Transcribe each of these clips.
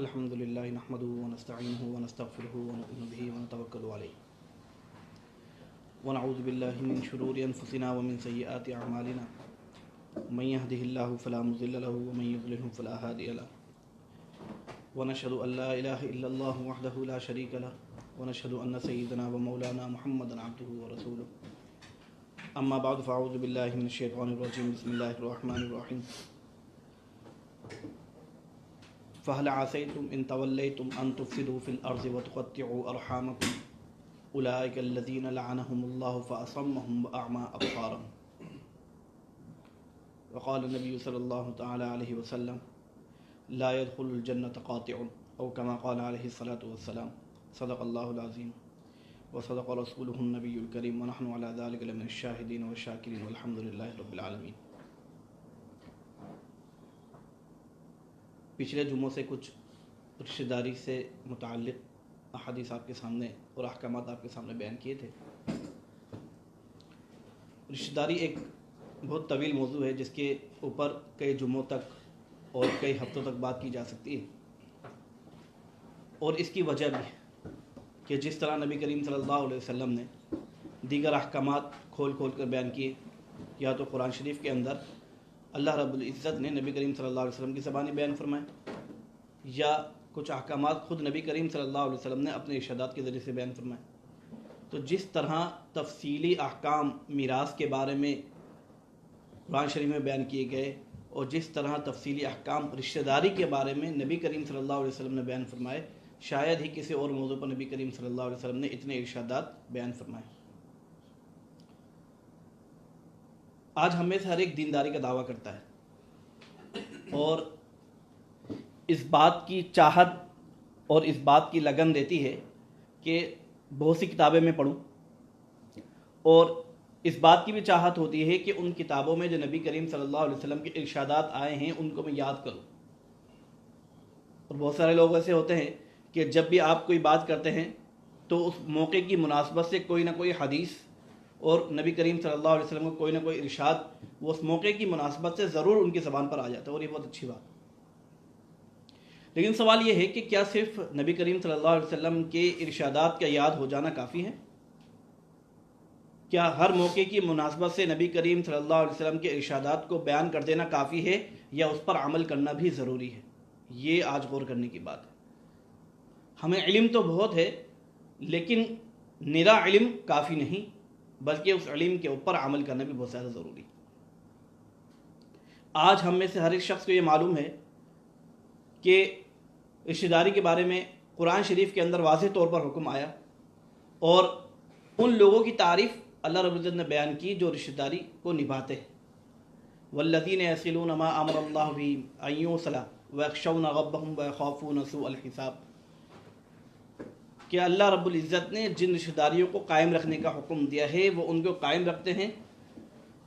الحمد للہ نحمده ونستعینه ونستغفره ونؤمن به ونتوکل علیہ ونعوذ باللہ من شرور انفسنا ومن سیئات اعمالنا من يهده الله فلا مضل له ومن يضلل فلا هادي له ونشهد ان لا اله الا الله وحده لا شريك له ونشهد ان سيدنا ومولانا محمدا عبده ورسوله اما بعد فاعوذ باللہ من الشیطان الرجیم بسم اللہ الرحمن الرحیم فهل عسيتم إن توليتم أن تفسدوا في الأرض وتقطعوا أرحامكم أولئك الذين لعنهم الله فأصمهم وأعمى أبصارهم وقال النبي صلى الله تعالى عليه وسلم لا يدخل الجنة قاطع أو كما قال عليه الصلاة والسلام صدق الله العظيم وصدق رسوله النبي الكريم ونحن على ذلك لمن الشاهدين والشاكرين والحمد لله رب العالمين۔ پچھلے جمعوں سے کچھ رشتہ داری سے متعلق احادیث آپ کے سامنے اور احکامات آپ کے سامنے بیان کیے تھے۔ رشتہ داری ایک بہت طویل موضوع ہے جس کے اوپر کئی جمعوں تک اور کئی ہفتوں تک بات کی جا سکتی ہے، اور اس کی وجہ بھی ہے کہ جس طرح نبی کریم صلی اللہ علیہ وسلم نے دیگر احکامات کھول کھول کر بیان کیے، یا تو قرآن شریف کے اندر اللہ رب العزت نے نبی کریم صلی اللہ علیہ وسلم کی زبانی بیان فرمائے، یا کچھ احکامات خود نبی کریم صلی اللہ علیہ وسلم نے اپنے ارشادات کے ذریعے سے بیان فرمائے۔ تو جس طرح تفصیلی احکام میراث کے بارے میں قرآن شریف میں بیان کیے گئے، اور جس طرح تفصیلی احکام رشتہ داری کے بارے میں نبی کریم صلی اللہ علیہ وسلم نے بیان فرمائے، شاید ہی کسی اور موضوع پر نبی کریم صلی اللہ علیہ وسلم نے اتنے ارشادات بیان فرمائے۔ آج ہم میں سے ہر ایک دینداری کا دعویٰ کرتا ہے اور اس بات کی چاہت اور اس بات کی لگن دیتی ہے کہ بہت سی کتابیں میں پڑھوں، اور اس بات کی بھی چاہت ہوتی ہے کہ ان کتابوں میں جو نبی کریم صلی اللہ علیہ وسلم کے ارشادات آئے ہیں ان کو میں یاد کروں۔ اور بہت سارے لوگ ایسے ہوتے ہیں کہ جب بھی آپ کوئی بات کرتے ہیں تو اس موقع کی مناسبت سے کوئی نہ کوئی حدیث اور نبی کریم صلی اللہ علیہ وسلم کو کوئی نہ کوئی ارشاد وہ اس موقع کی مناسبت سے ضرور ان کی زبان پر آ جاتا ہے، اور یہ بہت اچھی بات ہے۔ لیکن سوال یہ ہے کہ کیا صرف نبی کریم صلی اللہ علیہ وسلم کے ارشادات کا یاد ہو جانا کافی ہے؟ کیا ہر موقع کی مناسبت سے نبی کریم صلی اللہ علیہ وسلم کے ارشادات کو بیان کر دینا کافی ہے، یا اس پر عمل کرنا بھی ضروری ہے؟ یہ آج غور کرنے کی بات ہے۔ ہمیں علم تو بہت ہے، لیکن نرا علم کافی نہیں، بلکہ اس علم کے اوپر عمل کرنا بھی بہت زیادہ ضروری ہے۔ آج ہم میں سے ہر ایک شخص کو یہ معلوم ہے کہ رشتہ داری کے بارے میں قرآن شریف کے اندر واضح طور پر حکم آیا، اور ان لوگوں کی تعریف اللہ رب العزت نے بیان کی جو رشتہ داری کو نبھاتے ہیں۔ والذین یصلون ما امر اللہ به ان یوصل ویخشون ربهم ویخافون سوء الحساب، کہ اللہ رب العزت نے جن رشتہ داریوں کو قائم رکھنے کا حکم دیا ہے وہ ان کو قائم رکھتے ہیں،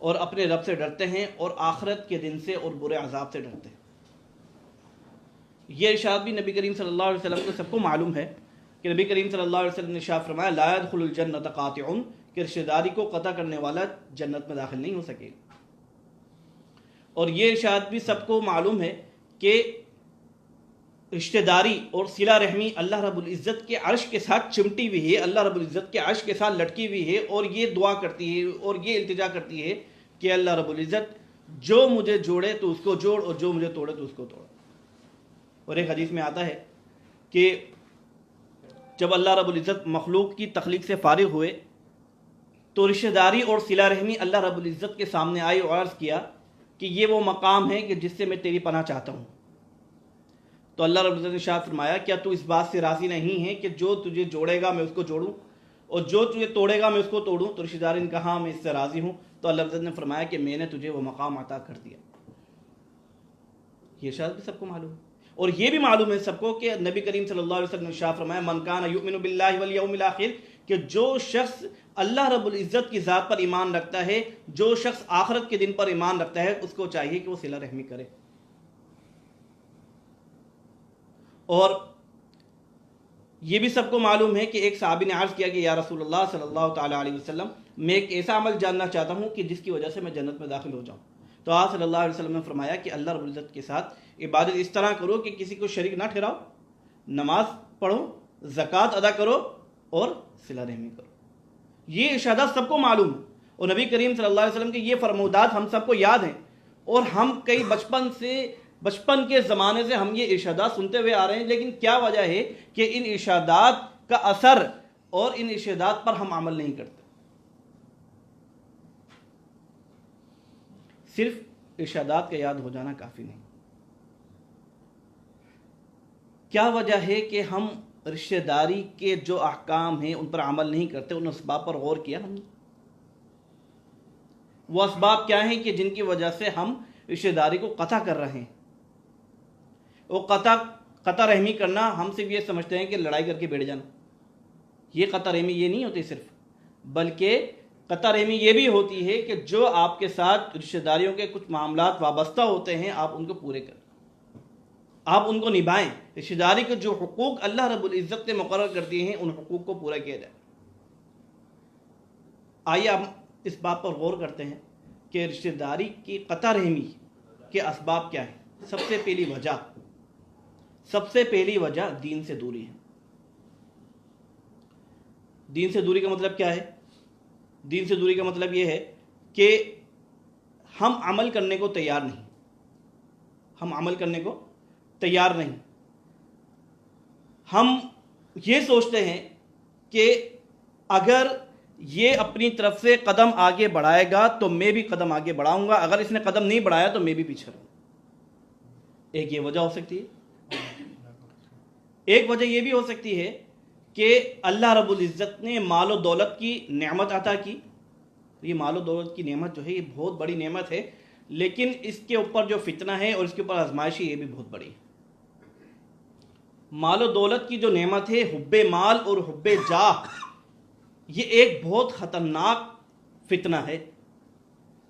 اور اپنے رب سے ڈرتے ہیں، اور آخرت کے دن سے اور برے عذاب سے ڈرتے ہیں۔ یہ ارشاد بھی نبی کریم صلی اللہ علیہ وسلم کو سب کو معلوم ہے کہ نبی کریم صلی اللہ علیہ وسلم نے ارشاد فرمایا لا يدخل الجنۃ قاطع، کہ رشتہ داری کو قطع کرنے والا جنت میں داخل نہیں ہو سکے۔ اور یہ ارشاد بھی سب کو معلوم ہے کہ رشتہ داری اور صلہ رحمی اللہ رب العزت کے عرش کے ساتھ چمٹی ہوئی ہے، اللہ رب العزت کے عرش کے ساتھ لٹکی ہوئی ہے، اور یہ دعا کرتی ہے اور یہ التجا کرتی ہے کہ اللہ رب العزت جو مجھے جوڑے تو اس کو جوڑ، اور جو مجھے توڑے تو اس کو توڑ۔ اور ایک حدیث میں آتا ہے کہ جب اللہ رب العزت مخلوق کی تخلیق سے فارغ ہوئے تو رشتہ داری اور صلہ رحمی اللہ رب العزت کے سامنے آئی اور عرض کیا کہ یہ وہ مقام ہے کہ جس سے میں تیری پناہ چاہتا ہوں۔ تو اللہ رب العزت نے ارشاد فرمایا کیا تو اس بات سے راضی نہیں ہے کہ جو تجھے جوڑے گا میں اس کو جوڑوں، اور جو تجھے توڑے گا میں اس کو توڑوں؟ تو رشتہ داری نے کہا میں اس سے راضی ہوں۔ تو اللہ رب العزت نے فرمایا کہ میں نے تجھے وہ مقام عطا کر دیا۔ یہ ارشاد بھی سب کو معلوم ہے، اور یہ بھی معلوم ہے سب کو کہ نبی کریم صلی اللہ علیہ وسلم نے ارشاد فرمایا من کان یؤمن باللہ والیوم الآخر، کہ جو شخص اللہ رب العزت کی ذات پر ایمان رکھتا ہے، جو شخص آخرت کے دن پر ایمان رکھتا ہے، اس کو چاہیے کہ وہ صلہ رحمی کرے۔ اور یہ بھی سب کو معلوم ہے کہ ایک صحابی نے عرض کیا کہ یا رسول اللہ صلی اللہ تعالیٰ علیہ وسلم، میں ایک ایسا عمل جاننا چاہتا ہوں کہ جس کی وجہ سے میں جنت میں داخل ہو جاؤں۔ تو آپ صلی اللہ علیہ وسلم نے فرمایا کہ اللہ رب العزت کے ساتھ عبادت اس طرح کرو کہ کسی کو شریک نہ ٹھہراؤ، نماز پڑھو، زکوٰۃ ادا کرو اور صلہ رحمی کرو. یہ ارشادات سب کو معلوم ہے، اور نبی کریم صلی اللہ علیہ وسلم کے یہ فرمودات ہم سب کو یاد ہیں، اور ہم کئی بچپن کے زمانے سے ہم یہ ارشادات سنتے ہوئے آ رہے ہیں. لیکن کیا وجہ ہے کہ ان ارشادات کا اثر اور ان ارشادات پر ہم عمل نہیں کرتے؟ صرف ارشادات کا یاد ہو جانا کافی نہیں. کیا وجہ ہے کہ ہم رشتہ داری کے جو احکام ہیں ان پر عمل نہیں کرتے؟ ان اسباب پر غور کیا ہم نے؟ وہ اسباب کیا ہیں کہ جن کی وجہ سے ہم رشتہ داری کو قطع کر رہے ہیں؟ وہ قطع رحمی کرنا ہم صرف یہ سمجھتے ہیں کہ لڑائی کر کے بیٹھ جانا. یہ قطع رحمی یہ نہیں ہوتی صرف، بلکہ قطع رحمی یہ بھی ہوتی ہے کہ جو آپ کے ساتھ رشتہ داریوں کے کچھ معاملات وابستہ ہوتے ہیں آپ ان کو پورے کریں، آپ ان کو نبھائیں. رشتہ داری کے جو حقوق اللہ رب العزت نے مقرر کر دیے ہیں ان حقوق کو پورا کیا جائے. آئیے ہم اس بات پر غور کرتے ہیں کہ رشتہ داری کی قطع رحمی کے اسباب کیا ہیں. سب سے پہلی وجہ دین سے دوری ہے. دین سے دوری کا مطلب کیا ہے؟ دین سے دوری کا مطلب یہ ہے کہ ہم عمل کرنے کو تیار نہیں. ہم یہ سوچتے ہیں کہ اگر یہ اپنی طرف سے قدم آگے بڑھائے گا تو میں بھی قدم آگے بڑھاؤں گا، اگر اس نے قدم نہیں بڑھایا تو میں بھی پیچھے رہوں. ایک یہ وجہ ہو سکتی ہے. ایک وجہ یہ بھی ہو سکتی ہے کہ اللہ رب العزت نے مال و دولت کی نعمت عطا کی. یہ مال و دولت کی نعمت جو ہے یہ بہت بڑی نعمت ہے، لیکن اس کے اوپر جو فتنہ ہے اور اس کے اوپر آزمائش ہے یہ بھی بہت بڑی ہے. مال و دولت کی جو نعمت ہے، حب مال اور حب جاہ، یہ ایک بہت خطرناک فتنہ ہے.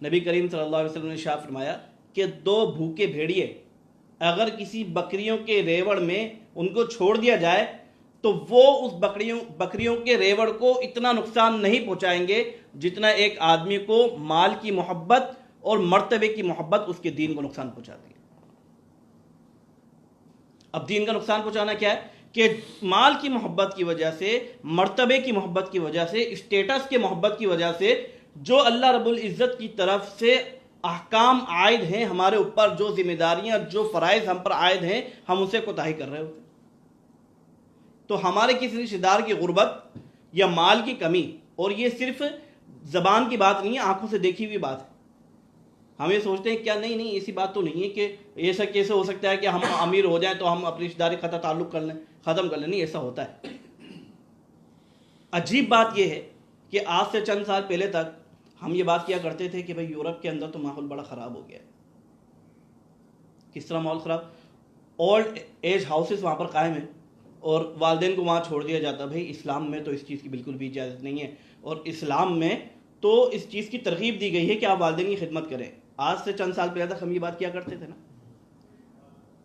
نبی کریم صلی اللہ علیہ وسلم نے ارشاد فرمایا کہ 2 بھوکے بھیڑیے اگر کسی بکریوں کے ریوڑ میں ان کو چھوڑ دیا جائے تو وہ اس بکریوں کے ریوڑ کو اتنا نقصان نہیں پہنچائیں گے جتنا ایک آدمی کو مال کی محبت اور مرتبے کی محبت اس کے دین کو نقصان پہنچاتی ہے. اب دین کا نقصان پہنچانا کیا ہے کہ مال کی محبت کی وجہ سے، مرتبے کی محبت کی وجہ سے، اسٹیٹس کے محبت کی وجہ سے جو اللہ رب العزت کی طرف سے احکام عائد ہیں ہمارے اوپر، جو ذمہ داریاں، جو فرائض ہم پر عائد ہیں، ہم اسے کوتاہی کر رہے ہوتے ہیں. تو ہمارے کسی رشتہ دار کی غربت یا مال کی کمی، اور یہ صرف زبان کی بات نہیں ہے، آنکھوں سے دیکھی ہوئی بات ہے. ہم یہ سوچتے ہیں کیا نہیں ایسی بات تو نہیں ہے کہ ایسا کیسے ہو سکتا ہے کہ ہم امیر ہو جائیں تو ہم اپنی رشتہ داری قطع تعلق کر لیں، ختم کر لیں. نہیں، ایسا ہوتا ہے. عجیب بات یہ ہے کہ آج سے چند سال پہلے تک ہم یہ بات کیا کرتے تھے کہ بھئی یورپ کے اندر تو ماحول بڑا خراب ہو گیا ہے. کس طرح ماحول خراب؟ اولڈ ایج ہاؤسز وہاں پر قائم ہیں اور والدین کو وہاں چھوڑ دیا جاتا ہے. بھئی اسلام میں تو اس چیز کی بالکل بھی اجازت نہیں ہے، اور اسلام میں تو اس چیز کی ترغیب دی گئی ہے کہ آپ والدین کی خدمت کریں. آج سے چند سال پہلے تک ہم یہ بات کیا کرتے تھے نا،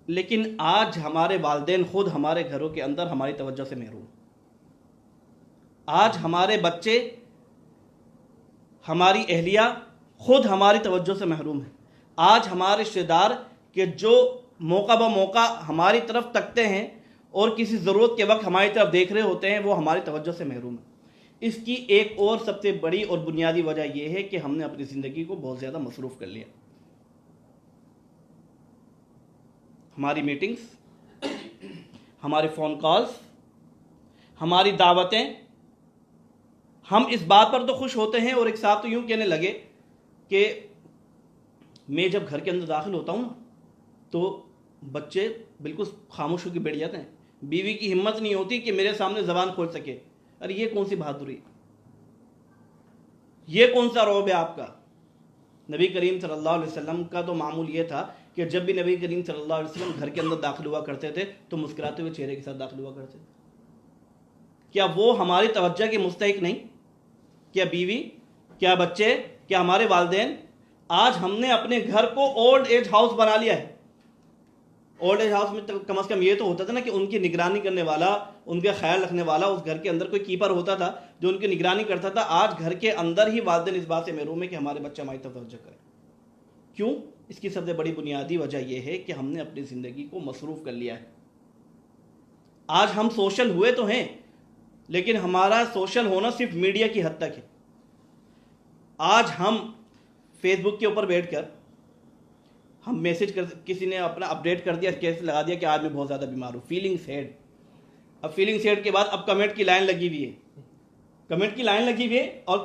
لیکن آج ہمارے والدین خود ہمارے گھروں کے اندر ہماری توجہ سے محروم. آج ہمارے بچے، ہماری اہلیہ خود ہماری توجہ سے محروم ہیں. آج ہمارے رشتہ دار کہ جو موقع بہ موقع ہماری طرف تکتے ہیں اور کسی ضرورت کے وقت ہماری طرف دیکھ رہے ہوتے ہیں، وہ ہماری توجہ سے محروم ہیں. اس کی ایک اور سب سے بڑی اور بنیادی وجہ یہ ہے کہ ہم نے اپنی زندگی کو بہت زیادہ مصروف کر لیا. ہماری میٹنگز، ہمارے فون کالز، ہماری دعوتیں، ہم اس بات پر تو خوش ہوتے ہیں اور ایک ساتھ تو یوں کہنے لگے کہ میں جب گھر کے اندر داخل ہوتا ہوں نا تو بچے بالکل خاموش ہو کے بیٹھ جاتے ہیں. بیوی کی ہمت نہیں ہوتی کہ میرے سامنے زبان کھول سکے. ارے یہ کون سی بہادری، یہ کون سا رعب ہے آپ کا؟ نبی کریم صلی اللہ علیہ وسلم کا تو معمول یہ تھا کہ جب بھی نبی کریم صلی اللہ علیہ وسلم گھر کے اندر داخل ہوا کرتے تھے تو مسکراتے ہوئے چہرے کے ساتھ داخل ہوا کرتے تھے. کیا وہ ہماری توجہ کے مستحق نہیں؟ کیا بیوی، کیا بچے، کیا ہمارے والدین؟ آج ہم نے اپنے گھر کو اولڈ ایج ہاؤس بنا لیا ہے. اولڈ ایج ہاؤس میں کم از کم یہ تو ہوتا تھا نا کہ ان کی نگرانی کرنے والا، ان کا خیال رکھنے والا، اس گھر کے اندر کوئی کیپر ہوتا تھا جو ان کی نگرانی کرتا تھا. آج گھر کے اندر ہی والدین اس بات سے محروم ہے کہ ہمارے بچہ ہماری طرف توجہ کرے. کیوں؟ اس کی سب سے بڑی بنیادی وجہ یہ ہے کہ ہم نے اپنی زندگی کو مصروف کر لیا ہے. آج ہم سوشل ہوئے تو ہیں، لیکن ہمارا سوشل ہونا صرف میڈیا کی حد تک ہے۔ آج ہم فیس بک کے اوپر بیٹھ کر ہم میسج کر، کسی نے اپنا اپڈیٹ کر دیا، کیسے لگا دیا کہ آج میں بہت زیادہ بیمار ہوں، فیلنگ سیڈ۔ اب فیلنگ سیڈ کے بعد اب کمنٹ کی لائن لگی ہوئی ہے، کمنٹ کی لائن لگی ہوئی ہے، اور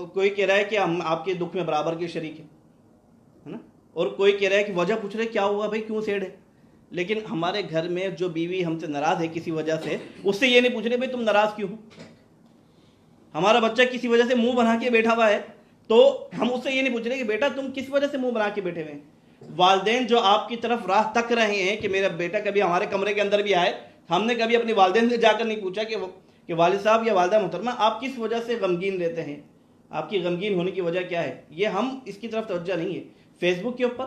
کوئی کہہ رہا ہے کہ ہم آپ کے دکھ میں برابر کے شریک ہیں، ہے نا، اور کوئی کہہ رہا ہے کہ وجہ پوچھ رہے کیا ہوا بھائی، کیوں سیڈ ہے؟ لیکن ہمارے گھر میں جو بیوی ہم سے ناراض ہے کسی وجہ سے، اس سے یہ نہیں پوچھ رہے بھائی تم ناراض کیوں ہو۔ ہمارا بچہ کسی وجہ سے منہ بنا کے بیٹھا ہوا ہے تو ہم اس سے یہ نہیں پوچھ رہے کہ بیٹا تم کس وجہ سے منہ بنا کے بیٹھے ہوئے ہیں۔ والدین جو آپ کی طرف راہ تک رہے ہیں کہ میرا بیٹا کبھی ہمارے کمرے کے اندر بھی آئے، ہم نے کبھی اپنی والدین سے جا کر نہیں پوچھا کہ والد صاحب یا والدہ محترمہ آپ کس وجہ سے غمگین رہتے ہیں، آپ کی غمگین ہونے کی وجہ کیا ہے۔ یہ ہم اس کی طرف توجہ نہیں ہے۔ فیس بک کے اوپر،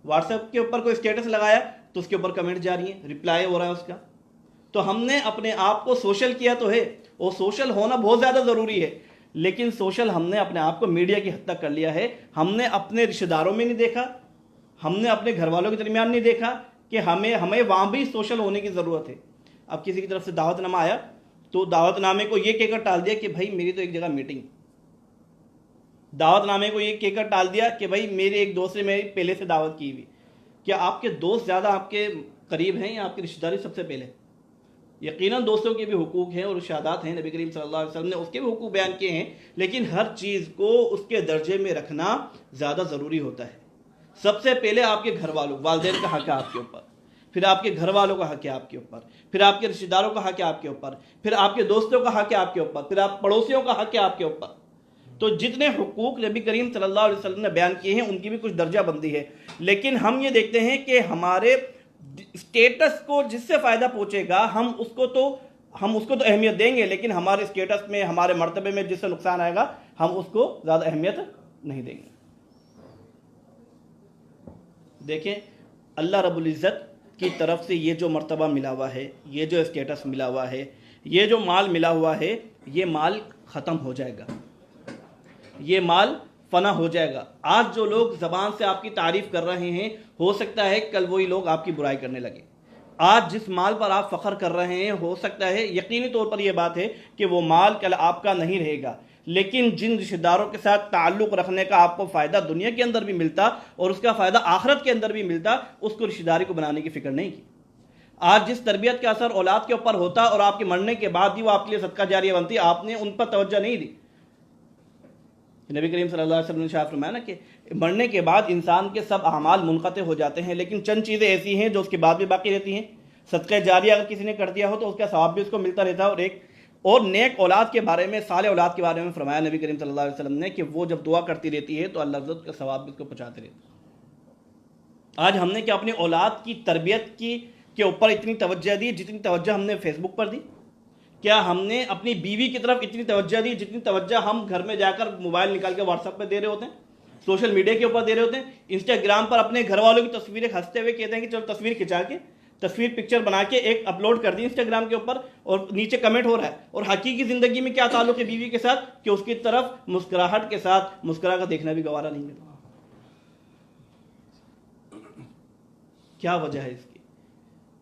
واٹس ایپ کے اوپر کوئی اسٹیٹس لگایا تو اس کے اوپر کمنٹ جاری ہیں، رپلائی ہو رہا ہے اس کا۔ تو ہم نے اپنے آپ کو سوشل کیا تو ہے، اور سوشل ہونا بہت زیادہ ضروری ہے، لیکن سوشل ہم نے اپنے آپ کو میڈیا کی حد تک کر لیا ہے۔ ہم نے اپنے رشتہ داروں میں نہیں دیکھا، ہم نے اپنے گھر والوں کے درمیان نہیں دیکھا کہ ہمیں وہاں بھی سوشل ہونے کی ضرورت ہے۔ اب کسی کی طرف سے دعوت نامہ آیا تو دعوت نامے کو یہ کہہ کر ٹال دیا کہ بھائی میری تو ایک جگہ میٹنگ، دعوت نامے کو یہ کہہ کر ٹال دیا کہ بھائی میرے ایک دوست نے میری پہلے سے دعوت کی ہوئی۔ کیا آپ کے دوست زیادہ آپ کے قریب ہیں یا آپ کی رشتہ داری سب سے پہلے؟ یقیناً دوستوں کے بھی حقوق ہیں اور ارشادات ہیں، نبی کریم صلی اللہ علیہ وسلم نے اس کے بھی حقوق بیان کیے ہیں، لیکن ہر چیز کو اس کے درجے میں رکھنا زیادہ ضروری ہوتا ہے۔ سب سے پہلے آپ کے گھر والوں، والدین کا حق ہے آپ کے اوپر، پھر آپ کے گھر والوں کا حق ہے آپ کے اوپر، پھر آپ کے رشتہ داروں کا حق ہے آپ کے اوپر، پھر آپ کے دوستوں کا حق ہے آپ کے اوپر، پھر آپ پڑوسیوں کا حق ہے آپ کے اوپر۔ تو جتنے حقوق نبی کریم صلی اللہ علیہ وسلم نے بیان کیے ہیں ان کی بھی کچھ درجہ بندی ہے، لیکن ہم یہ دیکھتے ہیں کہ ہمارے اسٹیٹس کو جس سے فائدہ پہنچے گا ہم اس کو تو اہمیت دیں گے، لیکن ہمارے اسٹیٹس میں، ہمارے مرتبے میں جس سے نقصان آئے گا ہم اس کو زیادہ اہمیت نہیں دیں گے۔ دیکھیں اللہ رب العزت کی طرف سے یہ جو مرتبہ ملا ہوا ہے، یہ جو اسٹیٹس ملا ہوا ہے، یہ جو مال ملا ہوا ہے، یہ مال ختم ہو جائے گا، یہ مال فنا ہو جائے گا۔ آج جو لوگ زبان سے آپ کی تعریف کر رہے ہیں، ہو سکتا ہے کل وہی لوگ آپ کی برائی کرنے لگے۔ آج جس مال پر آپ فخر کر رہے ہیں، ہو سکتا ہے، یقینی طور پر یہ بات ہے کہ وہ مال کل آپ کا نہیں رہے گا، لیکن جن رشتہ داروں کے ساتھ تعلق رکھنے کا آپ کو فائدہ دنیا کے اندر بھی ملتا اور اس کا فائدہ آخرت کے اندر بھی ملتا، اس کو رشتہ داری کو بنانے کی فکر نہیں کی۔ آج جس تربیت کا اثر اولاد کے اوپر ہوتا اور آپ کے مرنے کے بعد بھی وہ آپ کے لیے صدقہ جاریہ بنتی، آپ نے ان پر توجہ نہیں دی۔ نبی کریم صلی اللہ علیہ وسلم نے شاہ فرمایا نا کہ مرنے کے بعد انسان کے سب اعمال منقطع ہو جاتے ہیں، لیکن چند چیزیں ایسی ہیں جو اس کے بعد بھی باقی رہتی ہیں۔ صدقہ جاریہ اگر کسی نے کر دیا ہو تو اس کا ثواب بھی اس کو ملتا رہتا ہے، اور نیک اولاد کے بارے میں، صالح اولاد کے بارے میں فرمایا نبی کریم صلی اللہ علیہ وسلم نے کہ وہ جب دعا کرتی رہتی ہے تو اللہ عزت کا ثواب بھی اس کو پہنچاتے رہتے ہیں۔ آج ہم نے کیا اپنی اولاد کی تربیت کے اوپر اتنی توجہ دی جتنی توجہ ہم نے فیس بک پر دی؟ کیا ہم نے اپنی بیوی کی طرف اتنی توجہ دی جتنی توجہ ہم گھر میں جا کر موبائل نکال کے واٹس ایپ پہ دے رہے ہوتے ہیں، سوشل میڈیا کے اوپر دے رہے ہوتے ہیں؟ انسٹاگرام پر اپنے گھر والوں کی تصویریں ہنستے ہوئے کہتے ہیں کہ چلو تصویر کھنچا کے، تصویر پکچر بنا کے ایک اپلوڈ کر دی انسٹاگرام کے اوپر، اور نیچے کمنٹ ہو رہا ہے، اور حقیقی زندگی میں کیا تعلق ہے بیوی کے ساتھ کہ اس کی طرف مسکراہٹ کے ساتھ مسکرا کر دیکھنا بھی گوارا نہیں ملتا۔ کیا وجہ ہے اس کی؟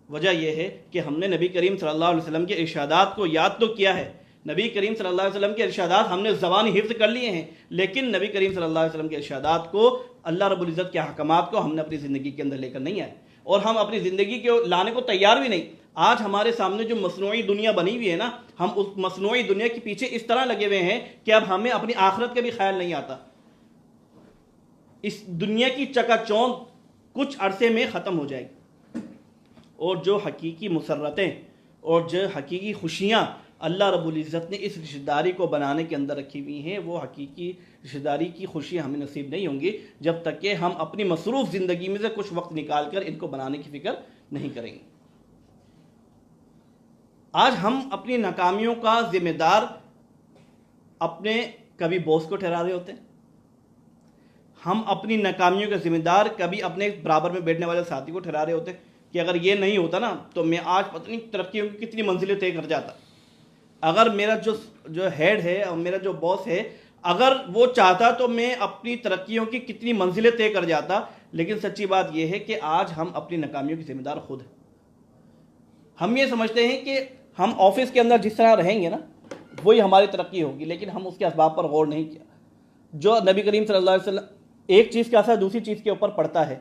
وجہ یہ ہے کہ ہم نے نبی کریم صلی اللہ علیہ وسلم کے ارشادات کو یاد تو کیا ہے، نبی کریم صلی اللہ علیہ وسلم کے ارشادات ہم نے زبانی حفظ کر لیے ہیں، لیکن نبی کریم صلی اللہ علیہ وسلم کے ارشادات کو، اللہ رب العزت کے احکامات کو ہم نے اپنی زندگی کے اندر لے کر نہیں آئے، اور ہم اپنی زندگی کے لانے کو تیار بھی نہیں۔ آج ہمارے سامنے جو مصنوعی دنیا بنی ہوئی ہے نا، ہم اس مصنوعی دنیا کے پیچھے اس طرح لگے ہوئے ہیں کہ اب ہمیں اپنی آخرت کا بھی خیال نہیں آتا۔ اس دنیا کی چکا چوند کچھ عرصے میں ختم ہو جائے گی، اور جو حقیقی مسرتیں اور جو حقیقی خوشیاں اللہ رب العزت نے اس رشتہ داری کو بنانے کے اندر رکھی ہوئی ہیں، وہ حقیقی رشتہ داری کی خوشیاں ہمیں نصیب نہیں ہوں گی جب تک کہ ہم اپنی مصروف زندگی میں سے کچھ وقت نکال کر ان کو بنانے کی فکر نہیں کریں گے۔ آج ہم اپنی ناکامیوں کا ذمہ دار اپنے کبھی باس کو ٹھہرا رہے ہوتے ہیں، ہم اپنی ناکامیوں کا ذمہ دار کبھی اپنے برابر میں بیٹھنے والے ساتھی کو ٹھہرا رہے ہوتے ہیں کہ اگر یہ نہیں ہوتا نا تو میں آج پتہ نہیں ترقیوں کی کتنی منزلیں طے کر جاتا۔ اگر میرا جو ہیڈ ہے اور میرا جو باس ہے، اگر وہ چاہتا تو میں اپنی ترقیوں کی کتنی منزلیں طے کر جاتا، لیکن سچی بات یہ ہے کہ آج ہم اپنی ناکامیوں کی ذمہ دار خود ہیں۔ ہم یہ سمجھتے ہیں کہ ہم آفس کے اندر جس طرح رہیں گے نا وہی ہماری ترقی ہوگی، لیکن ہم اس کے اسباب پر غور نہیں کیا۔ جو نبی کریم صلی اللہ علیہ وسلم ایک چیز کا اثر دوسری چیز کے اوپر پڑتا ہے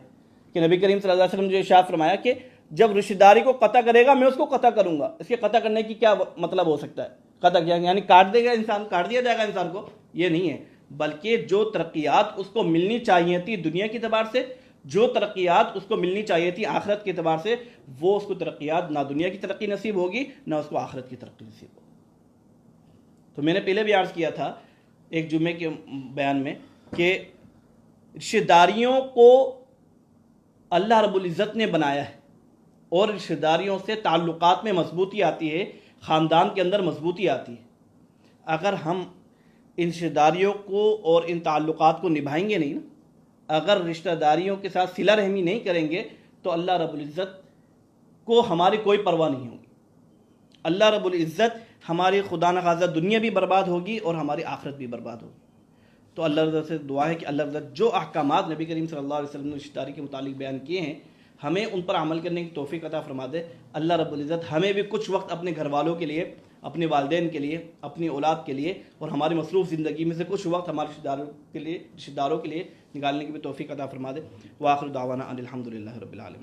کہ نبی کریم صلی اللہ علیہ وسلم نے جو ارشاد فرمایا کہ جب رشتہ داری کو قطع کرے گا میں اس کو قطع کروں گا۔ اس کے قطع کرنے کی کیا مطلب ہو سکتا ہے؟ قطع کیا یعنی کاٹ دے گا انسان، کاٹ دیا جائے گا انسان کو، یہ نہیں ہے، بلکہ جو ترقیات اس کو ملنی چاہیے تھی دنیا کے اعتبار سے، جو ترقیات اس کو ملنی چاہیے تھی آخرت کے اعتبار سے، وہ اس کو ترقیات نہ دنیا کی ترقی نصیب ہوگی نہ اس کو آخرت کی ترقی نصیب ہوگی۔ تو میں نے پہلے بھی عرض کیا تھا ایک جمعے کے بیان میں کہ رشتہ داریوں کو اللہ رب العزت نے بنایا ہے، اور رشتہ داریوں سے تعلقات میں مضبوطی آتی ہے، خاندان کے اندر مضبوطی آتی ہے۔ اگر ہم ان رشتہ داریوں کو اور ان تعلقات کو نبھائیں گے نہیں نا، اگر رشتہ داریوں کے ساتھ صلہ رحمی نہیں کریں گے تو اللہ رب العزت کو ہماری کوئی پرواہ نہیں ہوگی۔ اللہ رب العزت ہماری خدا نخواستہ دنیا بھی برباد ہوگی اور ہماری آخرت بھی برباد ہوگی۔ تو اللہ رب العزت سے دعا ہے کہ اللہ رب العزت جو احکامات نبی کریم صلی اللہ علیہ وسلم نے رشتہ داری کے متعلق بیان کیے ہیں ہمیں ان پر عمل کرنے کی توفیق عطا فرما دے۔ اللہ رب العزت ہمیں بھی کچھ وقت اپنے گھر والوں کے لیے، اپنے والدین کے لیے، اپنی اولاد کے لیے اور ہماری مصروف زندگی میں سے کچھ وقت ہمارے رشتہ داروں کے لیے نکالنے کی بھی توفیق عطا فرما دے۔ وآخر دعوانا ان الحمد للہ رب العالمین۔